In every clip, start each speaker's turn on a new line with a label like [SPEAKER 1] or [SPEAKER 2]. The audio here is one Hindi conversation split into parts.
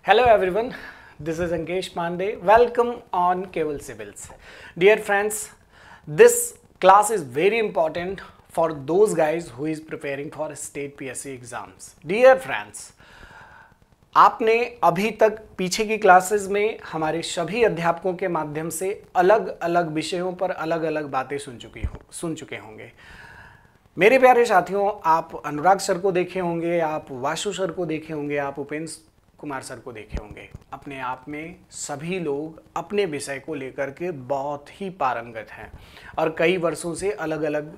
[SPEAKER 1] Hello everyone, this is Ankesh Pandey. Welcome on Cable Civils. Dear friends, this class is very important for those guys who is preparing for state PSC exams. Dear friends, आपने अभी तक पीछे की क्लासेस में हमारे सभी अध्यापकों के माध्यम से अलग अलग विषयों पर अलग अलग बातें सुन चुके होंगे। मेरे प्यारे साथियों, आप अनुराग सर को देखे होंगे, आप वासु सर को देखे होंगे, आप उपेंद्र कुमार सर को देखे होंगे। अपने आप में सभी लोग अपने विषय को लेकर के बहुत ही पारंगत हैं और कई वर्षों से अलग अलग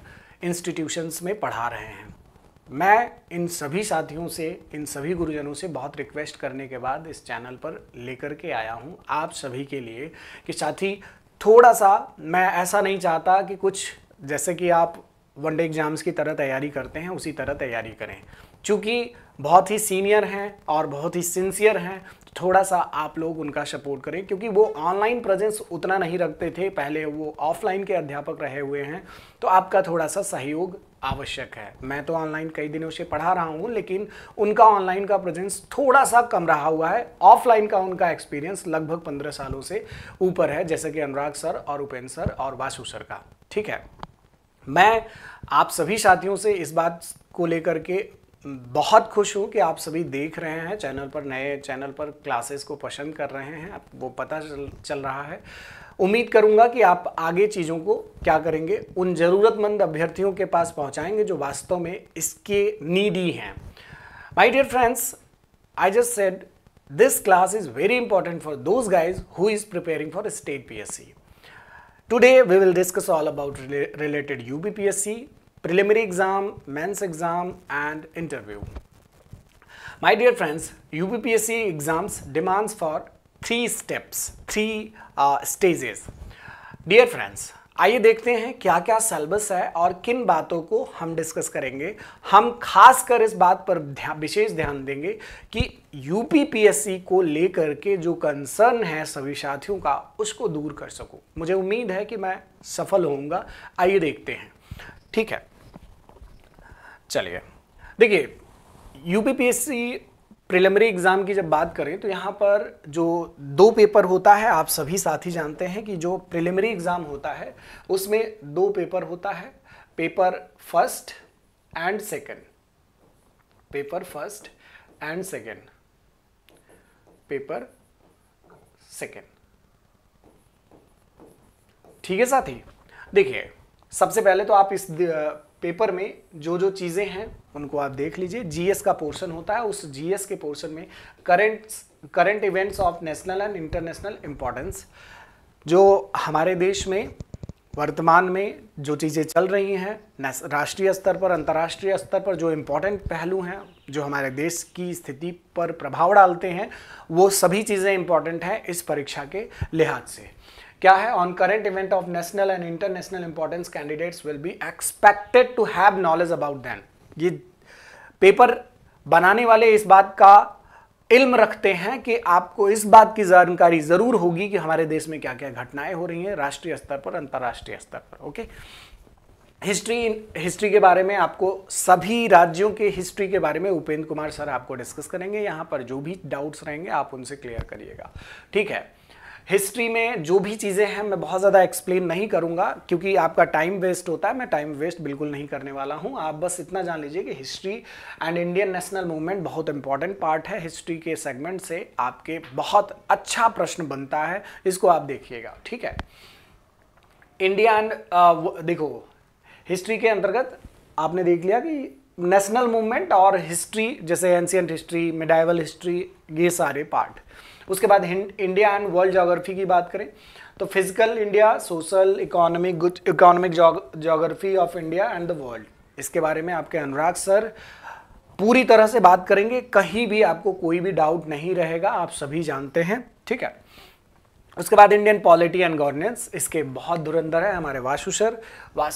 [SPEAKER 1] इंस्टीट्यूशंस में पढ़ा रहे हैं। मैं इन सभी साथियों से, इन सभी गुरुजनों से बहुत रिक्वेस्ट करने के बाद इस चैनल पर लेकर के आया हूं आप सभी के लिए कि साथी थोड़ा सा, मैं ऐसा नहीं चाहता कि कुछ जैसे कि आप वनडे एग्जाम्स की तरह तैयारी करते हैं उसी तरह तैयारी करें। चूँकि बहुत ही सीनियर हैं और बहुत ही सिंसियर हैं, तो थोड़ा सा आप लोग उनका सपोर्ट करें, क्योंकि वो ऑनलाइन प्रेजेंस उतना नहीं रखते थे, पहले वो ऑफलाइन के अध्यापक रहे हुए हैं, तो आपका थोड़ा सा सहयोग आवश्यक है। मैं तो ऑनलाइन कई दिनों से पढ़ा रहा हूँ, लेकिन उनका ऑनलाइन का प्रेजेंस थोड़ा सा कम रहा हुआ है। ऑफलाइन का उनका एक्सपीरियंस लगभग 15 सालों से ऊपर है, जैसे कि अनुराग सर और उपेंद्र सर और वासु सर का। ठीक है, मैं आप सभी साथियों से इस बात को लेकर के बहुत खुश हूँ कि आप सभी देख रहे हैं चैनल पर, नए चैनल पर क्लासेस को पसंद कर रहे हैं, वो पता चल रहा है। उम्मीद करूँगा कि आप आगे चीज़ों को क्या करेंगे, उन ज़रूरतमंद अभ्यर्थियों के पास पहुँचाएंगे जो वास्तव में इसके नीडी हैं। My dear friends, I just said this class is very important for those guys who is preparing for state PSC. Today we will discuss all about related UPPSC, preliminary exam, mains exam and interview. My dear friends, UPPSC exams demands for 3 steps, 3 stages. Dear friends, आइए देखते हैं क्या क्या सिलेबस है और किन बातों को हम डिस्कस करेंगे। हम खास कर इस बात पर विशेष ध्यान देंगे कि UPPSC को लेकर के जो कंसर्न है सभी साथियों का, उसको दूर कर सकूं। मुझे उम्मीद है कि मैं सफल होऊंगा। आइए देखते हैं। ठीक है, चलिए देखिए, UPPSC प्रिलिमिनरी एग्जाम की जब बात करें तो यहाँ पर जो 2 पेपर होता है, आप सभी साथी जानते हैं कि जो प्रिलिमिनरी एग्जाम होता है उसमें 2 पेपर होता है, paper first and second, paper first and second, paper second. ठीक है साथी, देखिए सबसे पहले तो आप इस पेपर में जो जो चीज़ें हैं उनको आप देख लीजिए। जीएस का पोर्शन होता है, उस जीएस के पोर्शन में current events of national and international importance, जो हमारे देश में वर्तमान में जो चीज़ें चल रही हैं, राष्ट्रीय स्तर पर, अंतर्राष्ट्रीय स्तर पर जो इम्पोर्टेंट पहलू हैं, जो हमारे देश की स्थिति पर प्रभाव डालते हैं, वो सभी चीज़ें इम्पोर्टेंट हैं इस परीक्षा के लिहाज से। क्या है? On current event of national and international importance candidates will be expected to have knowledge about them. ये पेपर बनाने वाले इस बात का इल्म रखते हैं कि आपको इस बात की जानकारी जरूर होगी कि हमारे देश में क्या क्या घटनाएं हो रही हैं राष्ट्रीय स्तर पर, अंतर्राष्ट्रीय स्तर पर। ओके, हिस्ट्री के बारे में आपको, सभी राज्यों के हिस्ट्री के बारे में उपेंद्र कुमार सर आपको डिस्कस करेंगे। यहाँ पर जो भी डाउट्स रहेंगे आप उनसे क्लियर करिएगा। ठीक है, हिस्ट्री में जो भी चीज़ें हैं मैं बहुत ज़्यादा एक्सप्लेन नहीं करूंगा क्योंकि आपका टाइम वेस्ट होता है। मैं टाइम वेस्ट बिल्कुल नहीं करने वाला हूं। आप बस इतना जान लीजिए कि history and Indian national movement बहुत इंपॉर्टेंट पार्ट है। हिस्ट्री के सेगमेंट से आपके बहुत अच्छा प्रश्न बनता है, इसको आप देखिएगा। ठीक है, इंडिया एंड देखो, हिस्ट्री के अंतर्गत आपने देख लिया कि नेशनल मूवमेंट और हिस्ट्री, जैसे एंशिएंट हिस्ट्री, मिडाइवल हिस्ट्री, ये सारे पार्ट। उसके बाद इंडिया एंड वर्ल्ड ज्योग्राफी की बात करें तो physical India, social, economic geography of India and the world, इसके बारे में आपके अनुराग सर पूरी तरह से बात करेंगे। कहीं भी आपको कोई भी डाउट नहीं रहेगा, आप सभी जानते हैं। ठीक है, उसके बाद इंडियन पॉलिटी एंड गवर्नेंस, इसके बहुत धुरंधर है हमारे वासु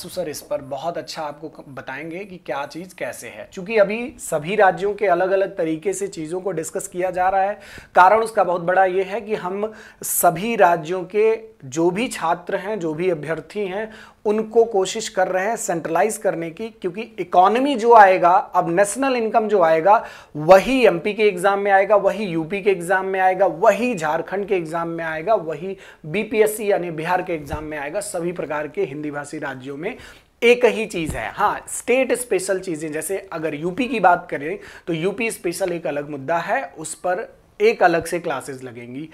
[SPEAKER 1] सर इस पर बहुत अच्छा आपको बताएंगे कि क्या चीज़ कैसे है। क्योंकि अभी सभी राज्यों के अलग अलग तरीके से चीज़ों को डिस्कस किया जा रहा है। कारण उसका बहुत बड़ा ये है कि हम सभी राज्यों के जो भी छात्र हैं, जो भी अभ्यर्थी हैं, उनको कोशिश कर रहे हैं सेंट्रलाइज करने की, क्योंकि इकोनॉमी जो आएगा, अब नेशनल इनकम जो आएगा वही एमपी के एग्जाम में आएगा, वही यूपी के एग्जाम में आएगा, वही झारखंड के एग्जाम में आएगा, वही बीपीएससी यानी बिहार के एग्जाम में आएगा। सभी प्रकार के हिंदी भाषी राज्यों में एक ही चीज है। हाँ, स्टेट स्पेशल चीजें, जैसे अगर यूपी की बात करें तो यूपी स्पेशल एक अलग मुद्दा है, उस पर एक अलग से क्लासेस लगेंगी।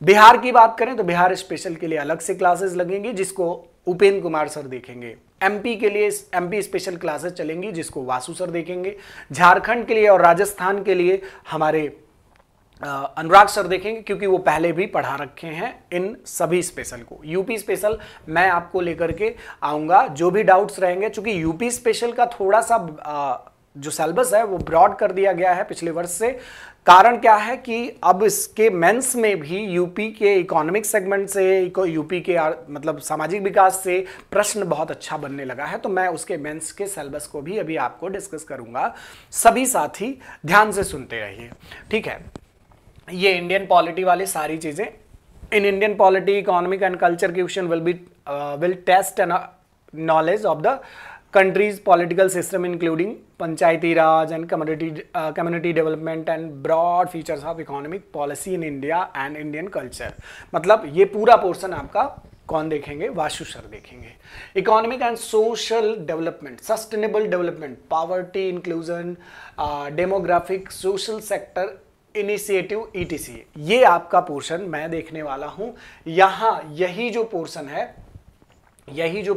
[SPEAKER 1] बिहार की बात करें तो बिहार स्पेशल के लिए अलग से क्लासेस लगेंगी, जिसको उपेंद्र कुमार सर देखेंगे। एमपी के लिए एमपी स्पेशल क्लासेस चलेंगी, जिसको वासु सर देखेंगे। झारखंड के लिए और राजस्थान के लिए हमारे अनुराग सर देखेंगे, क्योंकि वो पहले भी पढ़ा रखे हैं इन सभी स्पेशल को। यूपी स्पेशल मैं आपको लेकर के आऊँगा, जो भी डाउट्स रहेंगे। चूँकि यूपी स्पेशल का थोड़ा सा जो सिलेबस है वो ब्रॉड कर दिया गया है पिछले वर्ष से। कारण क्या है कि अब इसके मेंस में भी यूपी के इकोनॉमिक सेगमेंट से, यूपी के मतलब सामाजिक विकास से प्रश्न बहुत अच्छा बनने लगा है। तो मैं उसके मेंस के सिलेबस को भी अभी आपको डिस्कस करूंगा। सभी साथी ध्यान से सुनते रहिए, ठीक है। ये इंडियन पॉलिटी वाली सारी चीजें। In Indian polity, economic and culture question will test an knowledge of the country's political system including Panchayati Raj and community development and broad features of economic policy in India and Indian culture। मतलब ये पूरा पोर्शन आपका कौन देखेंगे? वासु सर देखेंगे। Economic and social development, sustainable development, poverty inclusion, demographic, social sector initiative, etc, ये आपका पोर्शन मैं देखने वाला हूं। यहां यही जो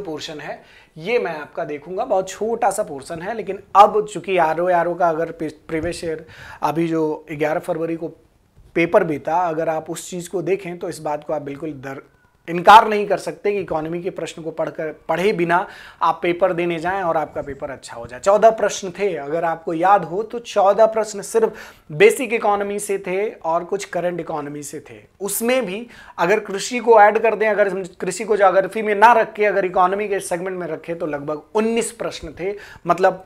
[SPEAKER 1] पोर्शन है ये मैं आपका देखूंगा। बहुत छोटा सा पोर्शन है, लेकिन अब चूंकि आरओ का अगर प्रीवियस ईयर अभी जो 11 फरवरी को पेपर बीता, अगर आप उस चीज़ को देखें तो इस बात को आप बिल्कुल इनकार नहीं कर सकते कि इकोनॉमी के प्रश्न को पढ़े बिना आप पेपर देने जाएं और आपका पेपर अच्छा हो जाए। 14 प्रश्न थे, अगर आपको याद हो तो 14 प्रश्न सिर्फ बेसिक इकोनॉमी से थे और कुछ करंट इकोनॉमी से थे। उसमें भी अगर कृषि को ऐड कर दें, अगर कृषि को ज्योग्राफी में ना रख के अगर इकोनॉमी के सेगमेंट में रखे तो लगभग 19 प्रश्न थे। मतलब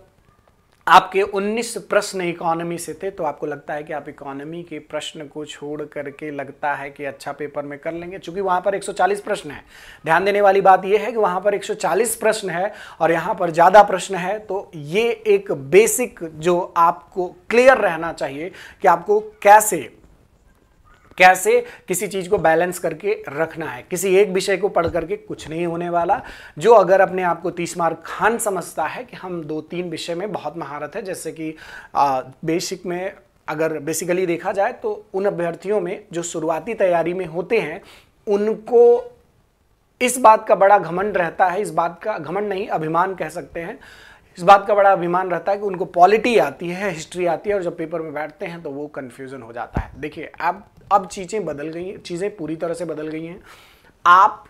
[SPEAKER 1] आपके 19 प्रश्न इकोनॉमी से थे। तो आपको लगता है कि आप इकोनॉमी के प्रश्न को छोड़ करके लगता है कि अच्छा पेपर में कर लेंगे, क्योंकि वहां पर 140 प्रश्न है। ध्यान देने वाली बात यह है कि वहां पर 140 प्रश्न है और यहां पर ज्यादा प्रश्न है। तो ये एक बेसिक जो आपको क्लियर रहना चाहिए कि आपको कैसे किसी चीज को बैलेंस करके रखना है। किसी एक विषय को पढ़ करके कुछ नहीं होने वाला। जो अगर अपने आप को 30 मार्क खान समझता है कि हम 2-3 विषय में बहुत महारत है, जैसे कि बेसिक में अगर बेसिकली देखा जाए तो उन अभ्यर्थियों में जो शुरुआती तैयारी में होते हैं उनको इस बात का बड़ा घमंड रहता है, इस बात का घमंड नहीं, अभिमान कह सकते हैं, इस बात का बड़ा अभिमान रहता है कि उनको पॉलिटी आती है, हिस्ट्री आती है, और जब पेपर में बैठते हैं तो वो कंफ्यूजन हो जाता है। देखिए अब चीज़ें बदल गई हैं, चीज़ें पूरी तरह से बदल गई हैं। आप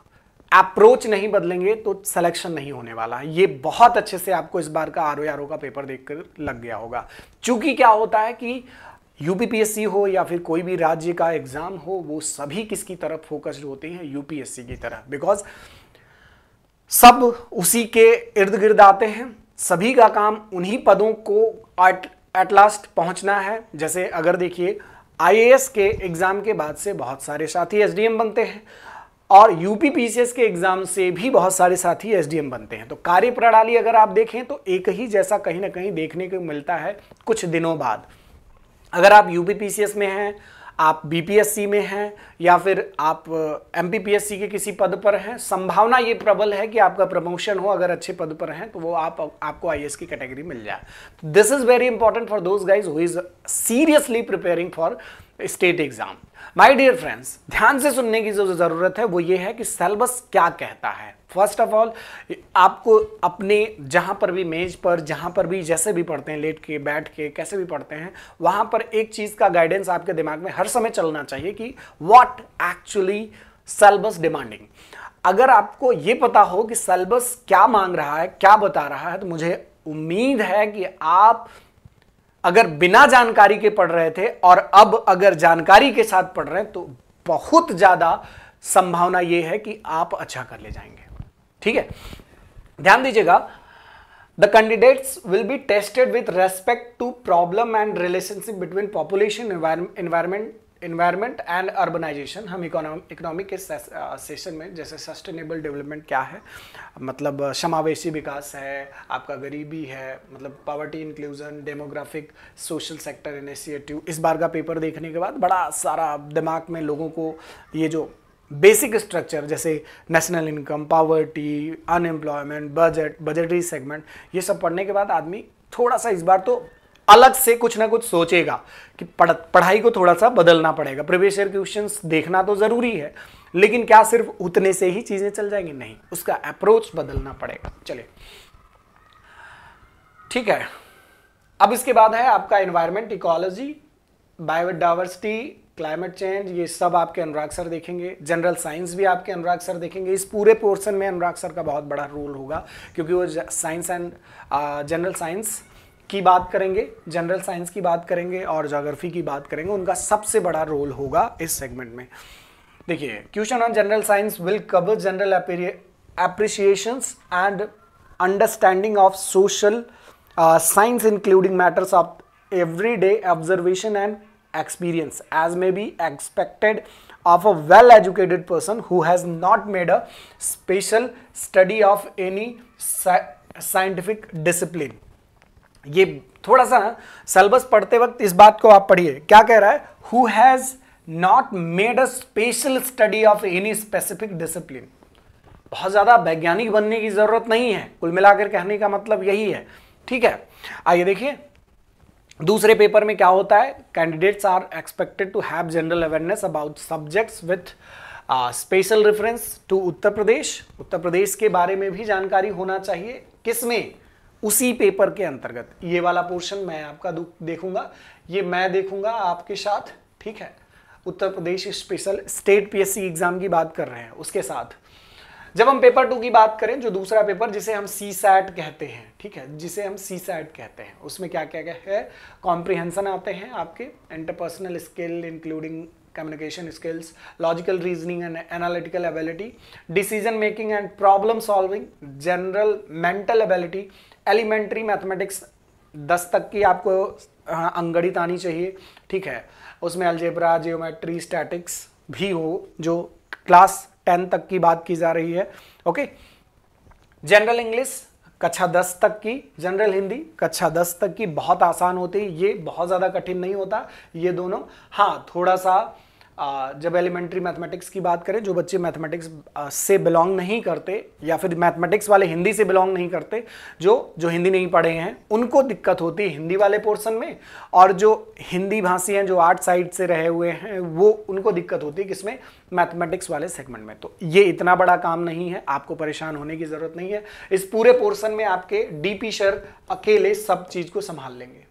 [SPEAKER 1] अप्रोच नहीं बदलेंगे तो सिलेक्शन नहीं होने वाला। ये बहुत अच्छे से आपको इस बार का आरओ का पेपर देखकर लग गया होगा। चूंकि क्या होता है कि यूपीपीएससी हो या फिर कोई भी राज्य का एग्जाम हो, वो सभी किसकी तरफ फोकस्ड होते हैं? यूपीएससी की तरफ। बिकॉज सब उसी के इर्द गिर्द आते हैं, सभी का काम उन्हीं पदों को एट लास्ट पहुंचना है। जैसे अगर देखिए आईएएस के एग्जाम के बाद से बहुत सारे साथी एसडीएम बनते हैं और यूपीपीसीएस के एग्जाम से भी बहुत सारे साथी एसडीएम बनते हैं। तो कार्य प्रणाली अगर आप देखें तो एक ही जैसा कहीं ना कहीं देखने को मिलता है कुछ दिनों बाद। अगर आप यूपीपीसीएस में हैं, आप बीपीएससी में हैं या फिर आप एमपीपीएससी के किसी पद पर हैं, संभावना ये प्रबल है कि आपका प्रमोशन हो। अगर अच्छे पद पर हैं तो वो आपको आईएएस की कैटेगरी मिल जाए। This is very important for those guys who is seriously preparing for state exam. My dear friends, ध्यान से सुनने की जो जरूरत है वो ये है कि सिलेबस क्या कहता है। फर्स्ट ऑफ ऑल आपको अपने जहां पर भी मेज पर, जहां पर भी जैसे भी पढ़ते हैं, लेट के, बैठ के, कैसे भी पढ़ते हैं, वहां पर एक चीज का गाइडेंस आपके दिमाग में हर समय चलना चाहिए कि व्हाट एक्चुअली सिलेबस डिमांडिंग। अगर आपको ये पता हो कि सिलेबस क्या मांग रहा है, क्या बता रहा है, तो मुझे उम्मीद है कि आप अगर बिना जानकारी के पढ़ रहे थे और अब अगर जानकारी के साथ पढ़ रहे हैं तो बहुत ज्यादा संभावना ये है कि आप अच्छा कर ले जाएंगे। ठीक है, ध्यान दीजिएगा, the candidates will be tested with respect to problem and relationship between population, environment and urbanization. हम इकोनॉमिक के सेशन में जैसे सस्टेनेबल डेवलपमेंट क्या है, मतलब समावेशी विकास है, आपका गरीबी है, मतलब poverty inclusion, demographic, social sector initiative. इस बार का पेपर देखने के बाद बड़ा सारा दिमाग में लोगों को ये जो बेसिक स्ट्रक्चर जैसे national income, poverty, unemployment, budgetary segment, ये सब पढ़ने के बाद आदमी थोड़ा सा इस बार तो अलग से कुछ ना कुछ सोचेगा कि पढ़ाई को थोड़ा सा बदलना पड़ेगा। प्रीवियस ईयर क्वेश्चंस देखना तो जरूरी है, लेकिन क्या सिर्फ उतने से ही चीजें चल जाएंगी? नहीं, उसका अप्रोच बदलना पड़ेगा। चलिए, ठीक है। अब इसके बाद है आपका environment, ecology, biodiversity, climate change, ये सब आपके अनुराग सर देखेंगे। जनरल साइंस भी आपके अनुराग सर देखेंगे। इस पूरे पोर्शन में अनुराग सर का बहुत बड़ा रोल होगा, क्योंकि वो साइंस एंड जनरल साइंस की बात करेंगे, जनरल साइंस की बात करेंगे और ज्योग्राफी की बात करेंगे। उनका सबसे बड़ा रोल होगा इस सेगमेंट में। देखिए, question on general science will cover general appreciations and understanding of social science including matters of everyday observation and experience as may be expected of a well educated person who has not made a special study of any scientific discipline। ये थोड़ा सा सिलेबस पढ़ते वक्त इस बात को आप पढ़िए, क्या कह रहा है? who has not made a special study of any specific discipline। बहुत ज्यादा वैज्ञानिक बनने की जरूरत नहीं है, कुल मिलाकर कहने का मतलब यही है। ठीक है, आइए देखिए दूसरे पेपर में क्या होता है। Candidates are expected to have general awareness about subjects with special reference to Uttar Pradesh. Uttar Pradesh के बारे में भी जानकारी होना चाहिए। किसमें? उसी पेपर के अंतर्गत। ये वाला पोर्शन मैं आपका देखूंगा, ये मैं देखूंगा आपके साथ। ठीक है, Uttar Pradesh special state PSC exam की बात कर रहे हैं। उसके साथ जब हम पेपर 2 की बात करें, जो दूसरा पेपर जिसे हम CSAT कहते हैं, ठीक है, जिसे हम CSAT कहते हैं, उसमें क्या क्या है? कॉम्प्रिहेंशन आते हैं आपके, interpersonal skill including communication skills, logical reasoning and analytical ability, decision making and problem solving, general mental ability, elementary mathematics 10 तक की आपको अंगणित आनी चाहिए। ठीक है, उसमें अलजेब्रा, जियोमेट्री, स्टैटिक्स भी हो, जो क्लास 10 तक की बात की जा रही है। ओके, जनरल इंग्लिश कक्षा 10 तक की, जनरल हिंदी कक्षा 10 तक की बहुत आसान होती है, ये बहुत ज़्यादा कठिन नहीं होता ये दोनों। हाँ, थोड़ा सा जब एलिमेंट्री मैथमेटिक्स की बात करें, जो बच्चे मैथमेटिक्स से बिलोंग नहीं करते या फिर मैथमेटिक्स वाले हिंदी से बिलोंग नहीं करते, जो हिंदी नहीं पढ़े हैं, उनको दिक्कत होती है हिंदी वाले पोर्शन में, और जो हिंदी भाषी हैं, जो आर्ट साइड से रहे हुए हैं, वो उनको दिक्कत होती है किसमें? मैथमेटिक्स वाले सेगमेंट में। तो ये इतना बड़ा काम नहीं है, आपको परेशान होने की जरूरत नहीं है। इस पूरे पोर्शन में आपके DP सर अकेले सब चीज को संभाल लेंगे।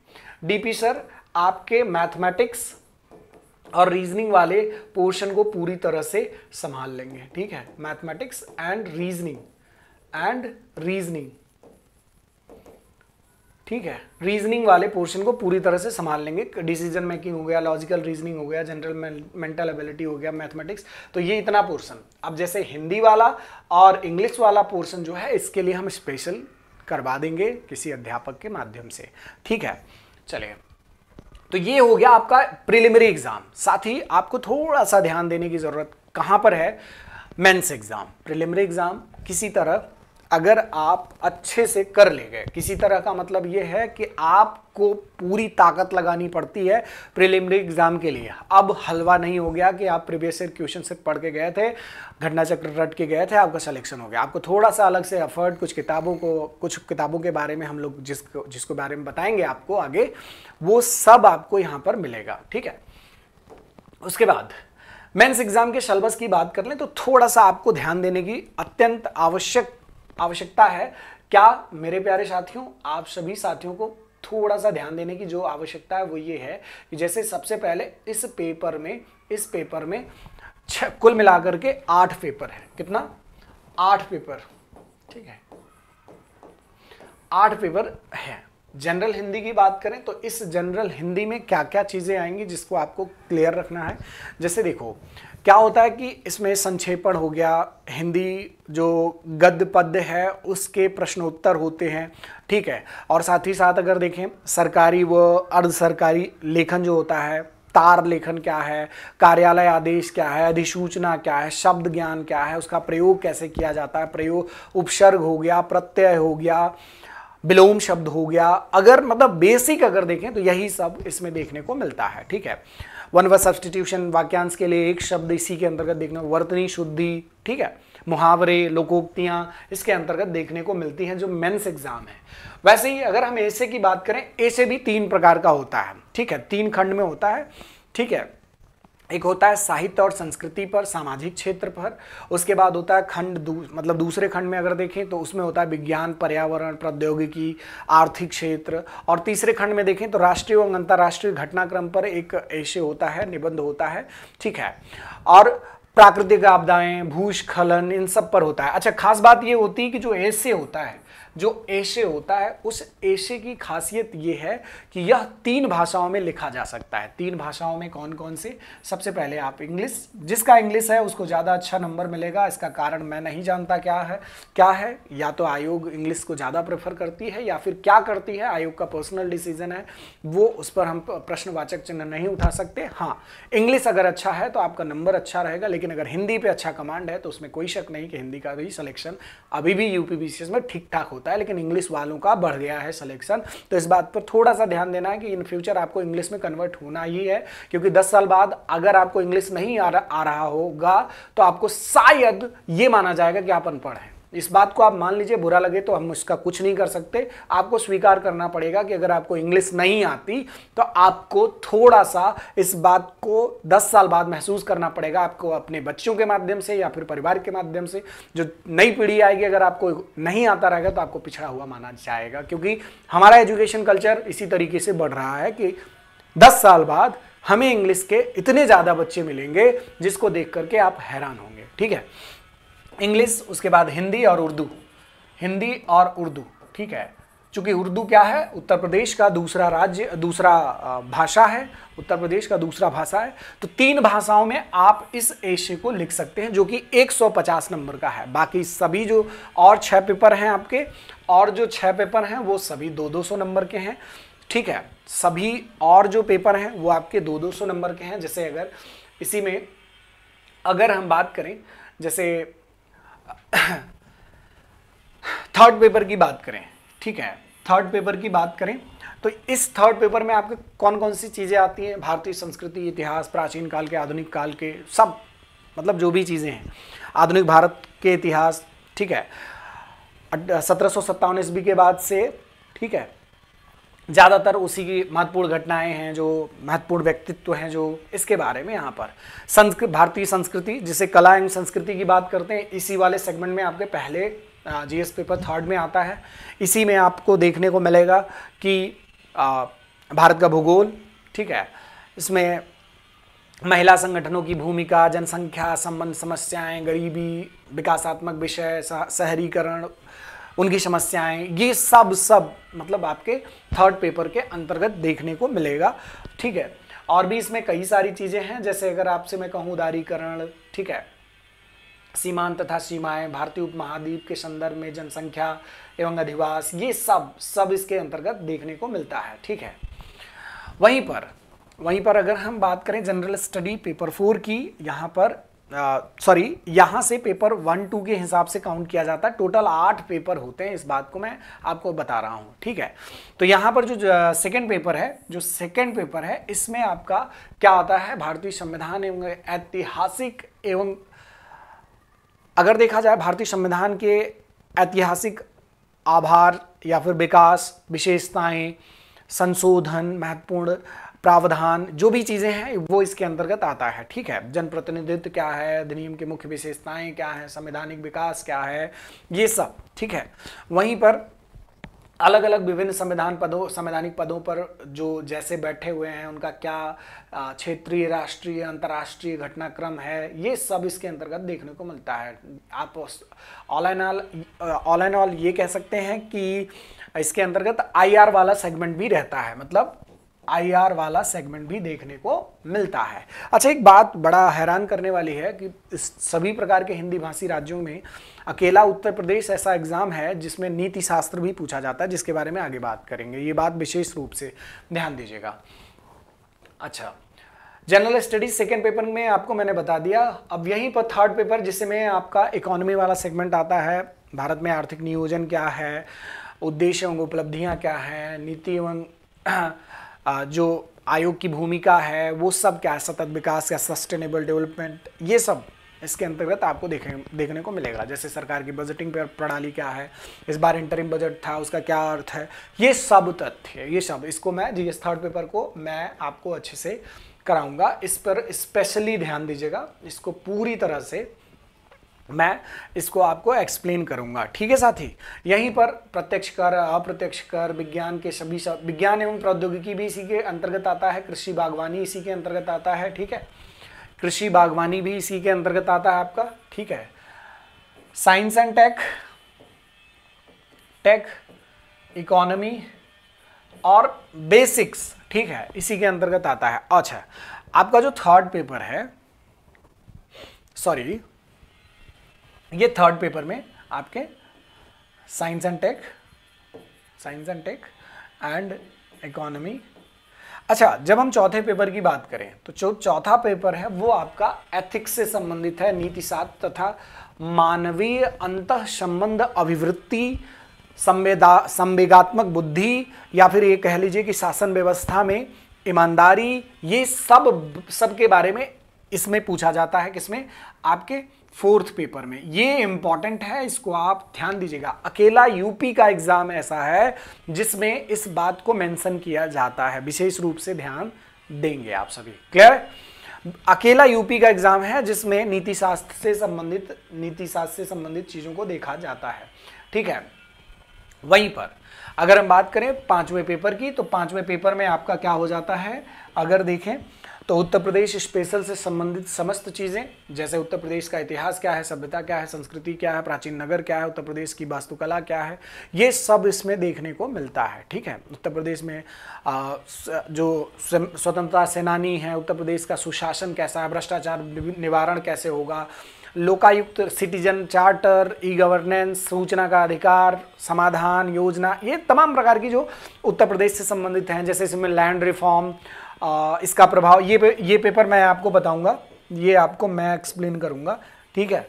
[SPEAKER 1] DP सर आपके मैथमेटिक्स और रीजनिंग वाले पोर्शन को पूरी तरह से संभाल लेंगे। ठीक है, मैथमेटिक्स एंड रीजनिंग, ठीक है, रीजनिंग वाले पोर्शन को पूरी तरह से संभाल लेंगे। डिसीजन मेकिंग हो गया, लॉजिकल रीजनिंग हो गया, जनरल मेंटल एबिलिटी हो गया, मैथमेटिक्स, तो ये इतना पोर्शन। अब जैसे हिंदी वाला और इंग्लिश वाला पोर्शन जो है, इसके लिए हम स्पेशल करवा देंगे किसी अध्यापक के माध्यम से। ठीक है, चलिए, तो ये हो गया आपका प्रिलिमिनरी एग्जाम। साथ ही आपको थोड़ा सा ध्यान देने की जरूरत कहां पर है? Mains exam. प्रिलिमिनरी एग्जाम किसी तरह अगर आप अच्छे से कर ले गए, किसी तरह का मतलब ये है कि आपको पूरी ताकत लगानी पड़ती है प्रिलिमिनरी एग्जाम के लिए। अब हलवा नहीं हो गया कि आप प्रीवियस ईयर क्वेश्चन से पढ़ के गए थे, घटना चक्र रट के गए थे, आपका सिलेक्शन हो गया। आपको थोड़ा सा अलग से एफर्ट, कुछ किताबों के बारे में हम लोग जिसको बारे में बताएंगे आपको आगे, वो सब आपको यहाँ पर मिलेगा। ठीक है, उसके बाद मेंस एग्जाम के सिलेबस की बात कर लें तो थोड़ा सा आपको ध्यान देने की अत्यंत आवश्यकता है। क्या मेरे प्यारे साथियों, आप सभी साथियों को थोड़ा सा ध्यान देने की जो आवश्यकता है वो ये है कि जैसे सबसे पहले इस पेपर में कुल मिलाकर के 8 पेपर है। कितना? 8 पेपर। ठीक है, 8 पेपर है। जनरल हिंदी की बात करें तो इस जनरल हिंदी में क्या क्या चीज़ें आएंगी जिसको आपको क्लियर रखना है। जैसे देखो क्या होता है कि इसमें संक्षेपण हो गया, हिंदी जो गद्य पद्य है उसके प्रश्नोत्तर होते हैं, ठीक है। और साथ ही साथ अगर देखें सरकारी व अर्ध सरकारी लेखन जो होता है, तार लेखन क्या है, कार्यालय आदेश क्या है, अधिसूचना क्या है, शब्द ज्ञान क्या है, उसका प्रयोग कैसे किया जाता है, प्रयोग, उपसर्ग हो गया, प्रत्यय हो गया, विलोम शब्द हो गया। अगर मतलब बेसिक अगर देखें तो यही सब इसमें देखने को मिलता है, ठीक है। वन वर्ड सब्स्टिट्यूशन, वाक्यांश के लिए एक शब्द इसी के अंतर्गत देखने, वर्तनी शुद्धि, ठीक है, मुहावरे, लोकोक्तियां इसके अंतर्गत देखने को मिलती हैं जो मेंस एग्जाम है। वैसे ही अगर हम ऐसे की बात करें, ऐसे भी 3 प्रकार का होता है, ठीक है, 3 खंड में होता है, ठीक है। एक होता है साहित्य और संस्कृति पर, सामाजिक क्षेत्र पर, उसके बाद होता है मतलब दूसरे खंड में अगर देखें तो उसमें होता है विज्ञान, पर्यावरण, प्रौद्योगिकी, आर्थिक क्षेत्र, और तीसरे खंड में देखें तो राष्ट्रीय एवं अंतर्राष्ट्रीय घटनाक्रम पर एक ऐसे होता है, निबंध होता है, ठीक है। और प्राकृतिक आपदाएं, भूस्खलन, इन सब पर होता है। अच्छा, खास बात ये होती है कि जो ऐसे होता है, जो ऐसे होता है, उस ऐसे की खासियत ये है कि यह 3 भाषाओं में लिखा जा सकता है। 3 भाषाओं में कौन कौन से? सबसे पहले आप इंग्लिश, जिसका इंग्लिश है उसको ज़्यादा अच्छा नंबर मिलेगा। इसका कारण मैं नहीं जानता क्या है, या तो आयोग इंग्लिश को ज़्यादा प्रेफर करती है या फिर क्या करती है, आयोग का पर्सनल डिसीजन है, वो उस पर हम प्रश्नवाचक चिन्ह नहीं उठा सकते। हाँ, इंग्लिश अगर अच्छा है तो आपका नंबर अच्छा रहेगा, लेकिन अगर हिंदी पे अच्छा कमांड है तो उसमें कोई शक नहीं कि हिंदी का भी सिलेक्शन अभी भी यूपीपीसीएस में ठीक ठाक होता है, लेकिन इंग्लिश वालों का बढ़ गया है सिलेक्शन। तो इस बात पर थोड़ा सा ध्यान देना है कि इन फ्यूचर आपको इंग्लिश में कन्वर्ट होना ही है, क्योंकि 10 साल बाद अगर आपको इंग्लिश नहीं आ रहा होगा तो आपको शायद ये माना जाएगा कि आप अनपढ़ हैं। इस बात को आप मान लीजिए, बुरा लगे तो हम उसका कुछ नहीं कर सकते, आपको स्वीकार करना पड़ेगा कि अगर आपको इंग्लिश नहीं आती तो आपको थोड़ा सा इस बात को 10 साल बाद महसूस करना पड़ेगा। आपको अपने बच्चों के माध्यम से या फिर परिवार के माध्यम से, जो नई पीढ़ी आएगी, अगर आपको नहीं आता रहेगा तो आपको पिछड़ा हुआ माना जाएगा, क्योंकि हमारा एजुकेशन कल्चर इसी तरीके से बढ़ रहा है कि 10 साल बाद हमें इंग्लिश के इतने ज़्यादा बच्चे मिलेंगे जिसको देख करके आप हैरान होंगे, ठीक है। इंग्लिश, उसके बाद हिंदी और उर्दू, हिंदी और उर्दू, ठीक है। चूंकि उर्दू क्या है, उत्तर प्रदेश का दूसरा भाषा है, उत्तर प्रदेश का दूसरा भाषा है, तो 3 भाषाओं में आप इस एशे को लिख सकते हैं, जो कि 150 नंबर का है। बाकी सभी जो और 6 पेपर हैं आपके, और जो 6 पेपर हैं वो सभी 200 नंबर के हैं, ठीक है। सभी और जो पेपर हैं वो आपके 200 नंबर के हैं। जैसे अगर इसी में अगर हम बात करें, जैसे थर्ड पेपर की बात करें, ठीक है, थर्ड पेपर की बात करें तो इस थर्ड पेपर में आपके कौन कौन सी चीज़ें आती हैं? भारतीय संस्कृति, इतिहास, प्राचीन काल के, आधुनिक काल के, सब, मतलब जो भी चीज़ें हैं, आधुनिक भारत के इतिहास, ठीक है, 1757 ईस्वी के बाद से, ठीक है, ज़्यादातर उसी की महत्वपूर्ण घटनाएं हैं, जो महत्वपूर्ण व्यक्तित्व हैं, जो इसके बारे में यहाँ पर भारतीय संस्कृति, जिसे कला एवं संस्कृति की बात करते हैं, इसी वाले सेगमेंट में आपके पहले जीएस पेपर 3rd में आता है। इसी में आपको देखने को मिलेगा कि भारत का भूगोल, ठीक है, इसमें महिला संगठनों की भूमिका, जनसंख्या संबंध समस्याएं, गरीबी, विकासात्मक विषय, शहरीकरण, उनकी समस्याएं, ये सब मतलब आपके 3rd पेपर के अंतर्गत देखने को मिलेगा, ठीक है। और भी इसमें कई सारी चीज़ें हैं, जैसे अगर आपसे मैं कहूँ उदारीकरण, ठीक है, सीमांत तथा सीमाएं, भारतीय उपमहाद्वीप के संदर्भ में जनसंख्या एवं अधिवास, ये सब इसके अंतर्गत देखने को मिलता है, ठीक है। वहीं पर अगर हम बात करें जनरल स्टडी पेपर 4 की, यहाँ से पेपर 1, 2 के हिसाब से काउंट किया जाता है। टोटल 8 पेपर होते हैं, इस बात को मैं आपको बता रहा हूँ, ठीक है। तो यहाँ पर जो सेकंड पेपर है, इसमें आपका क्या आता है? भारतीय संविधान एवं ऐतिहासिक एवं, अगर देखा जाए भारतीय संविधान के ऐतिहासिक आभार या फिर विकास, विशेषताएं, संशोधन, महत्वपूर्ण प्रावधान, जो भी चीज़ें हैं वो इसके अंतर्गत आता है, ठीक है। जनप्रतिनिधित्व क्या है, अधिनियम की मुख्य विशेषताएं क्या हैं, संवैधानिक विकास क्या है, ये सब, ठीक है। वहीं पर अलग अलग विभिन्न संवैधानिक पदों पर जो जैसे बैठे हुए हैं उनका क्या क्षेत्रीय, राष्ट्रीय, अंतर्राष्ट्रीय घटनाक्रम है, ये सब इसके अंतर्गत देखने को मिलता है। आप ऑल एंड ऑल ये कह सकते हैं कि इसके अंतर्गत आईआर वाला सेगमेंट भी रहता है, मतलब आईआर वाला सेगमेंट भी देखने को मिलता है। अच्छा, एक बात बड़ा हैरान करने वाली है कि इस सभी प्रकार के हिंदी भाषी राज्यों में अकेला उत्तर प्रदेश ऐसा एग्जाम है जिसमें नीति शास्त्र भी पूछा जाता है, जिसके बारे में आगे बात करेंगे। ये बात विशेष रूप से ध्यान दीजिएगा। अच्छा, जनरल स्टडीज सेकेंड पेपर में आपको मैंने बता दिया। अब यहीं पर थर्ड पेपर जिसमें आपका इकोनॉमी वाला सेगमेंट आता है। भारत में आर्थिक नियोजन क्या है, उद्देश्य एवं उपलब्धियां क्या है, नीति एवं जो आयोग की भूमिका है वो सब क्या है, सतत विकास या सस्टेनेबल डेवलपमेंट, ये सब इसके अंतर्गत आपको देखने को मिलेगा। जैसे सरकार की बजटिंग प्रणाली क्या है, इस बार इंटरिम बजट था उसका क्या अर्थ है, ये सब तथ्य, ये सब इसको मैं जीएस थर्ड पेपर को मैं आपको अच्छे से कराऊंगा। इस पर स्पेशली ध्यान दीजिएगा, इसको पूरी तरह से मैं इसको आपको एक्सप्लेन करूंगा। ठीक है साथी, यहीं पर प्रत्यक्ष कर, अप्रत्यक्ष कर, विज्ञान के सभी विज्ञान एवं प्रौद्योगिकी भी इसी के अंतर्गत आता है, कृषि बागवानी इसी के अंतर्गत आता है। ठीक है, कृषि बागवानी भी इसी के अंतर्गत आता है आपका। ठीक है, साइंस एंड टेक, इकोनॉमी और बेसिक्स, ठीक है, इसी के अंतर्गत आता है। अच्छा, आपका जो थर्ड पेपर है, सॉरी, ये थर्ड पेपर में आपके science and tech and economy. अच्छा, जब हम चौथे पेपर की बात करें तो जो चौथा पेपर है वो आपका एथिक्स से संबंधित है, नीति शास्त्र तथा मानवीय अंतः संबंध, अभिवृत्ति, संवेगात्मक बुद्धि, या फिर ये कह लीजिए कि शासन व्यवस्था में ईमानदारी, ये सब के बारे में इसमें पूछा जाता है। किसमें? आपके फोर्थ पेपर में। ये इंपॉर्टेंट है, इसको आप ध्यान दीजिएगा। अकेला यूपी का एग्जाम ऐसा है जिसमें इस बात को मेंशन किया जाता है, विशेष रूप से ध्यान देंगे आप सभी। क्लियर? अकेला यूपी का एग्जाम है जिसमें नीति शास्त्र से संबंधित चीजों को देखा जाता है। ठीक है, वहीं पर अगर हम बात करें पांचवें पेपर की, तो पांचवें पेपर में आपका क्या हो जाता है, अगर देखें तो उत्तर प्रदेश स्पेशल से संबंधित समस्त चीजें, जैसे उत्तर प्रदेश का इतिहास क्या है, सभ्यता क्या है, संस्कृति क्या है, प्राचीन नगर क्या है, उत्तर प्रदेश की वास्तुकला क्या है, ये सब इसमें देखने को मिलता है। ठीक है, उत्तर प्रदेश में जो स्वतंत्रता सेनानी है, उत्तर प्रदेश का सुशासन कैसा है, भ्रष्टाचार निवारण कैसे होगा, Lokayukta, citizen charter, e governance, सूचना का अधिकार, समाधान योजना, ये तमाम प्रकार की जो उत्तर प्रदेश से संबंधित हैं। जैसे इसमें लैंड रिफॉर्म, इसका प्रभाव, ये पेपर मैं आपको बताऊंगा, ये आपको मैं एक्सप्लेन करूंगा। ठीक है,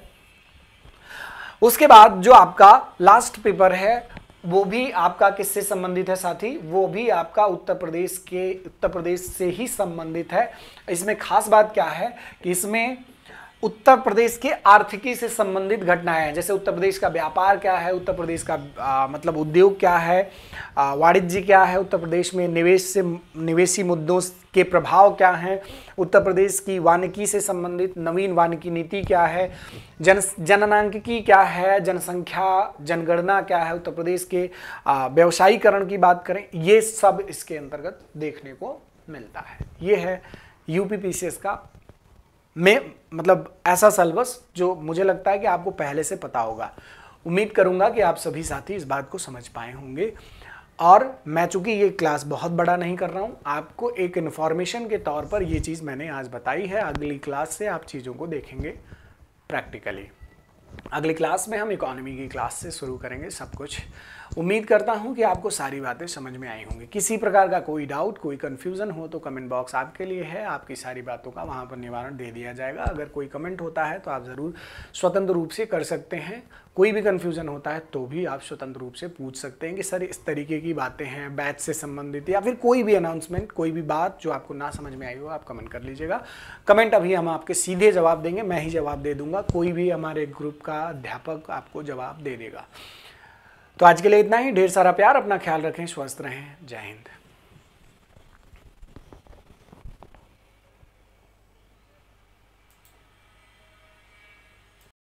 [SPEAKER 1] उसके बाद जो आपका लास्ट पेपर है वो भी आपका किससे संबंधित है साथी, वो भी आपका उत्तर प्रदेश से ही संबंधित है। इसमें खास बात क्या है कि इसमें उत्तर प्रदेश के आर्थिकी से संबंधित घटनाएं हैं। जैसे उत्तर प्रदेश का व्यापार क्या है, उत्तर प्रदेश का मतलब उद्योग क्या है, वाणिज्य क्या है, उत्तर प्रदेश में निवेशी मुद्दों के प्रभाव क्या हैं, उत्तर प्रदेश की वानिकी से संबंधित नवीन वानिकी नीति क्या है, जननांकिकी क्या है, जनसंख्या जनगणना क्या है, उत्तर प्रदेश के व्यवसायीकरण की बात करें, ये सब इसके अंतर्गत देखने को मिलता है। ये है यूपीपीसीएस का में मतलब ऐसा सिलेबस जो मुझे लगता है कि आपको पहले से पता होगा। उम्मीद करूंगा कि आप सभी साथी इस बात को समझ पाए होंगे। और मैं चूंकि ये क्लास बहुत बड़ा नहीं कर रहा हूं, आपको एक इन्फॉर्मेशन के तौर पर ये चीज़ मैंने आज बताई है। अगली क्लास से आप चीज़ों को देखेंगे प्रैक्टिकली। अगली क्लास में हम इकोनॉमी की क्लास से शुरू करेंगे सब कुछ। उम्मीद करता हूं कि आपको सारी बातें समझ में आई होंगी। किसी प्रकार का कोई डाउट, कोई कन्फ्यूज़न हो तो कमेंट बॉक्स आपके लिए है, आपकी सारी बातों का वहां पर निवारण दे दिया जाएगा। अगर कोई कमेंट होता है तो आप ज़रूर स्वतंत्र रूप से कर सकते हैं। कोई भी कन्फ्यूज़न होता है तो भी आप स्वतंत्र रूप से पूछ सकते हैं कि सर इस तरीके की बातें हैं बैच से संबंधित, या फिर कोई भी अनाउंसमेंट, कोई भी बात जो आपको ना समझ में आई हो आप कमेंट कर लीजिएगा। कमेंट अभी हम आपके सीधे जवाब देंगे, मैं ही जवाब दे दूंगा, कोई भी हमारे ग्रुप का अध्यापक आपको जवाब दे देगा। तो आज के लिए इतना ही। ढेर सारा प्यार, अपना ख्याल रखें, स्वस्थ रहें। जय हिंद।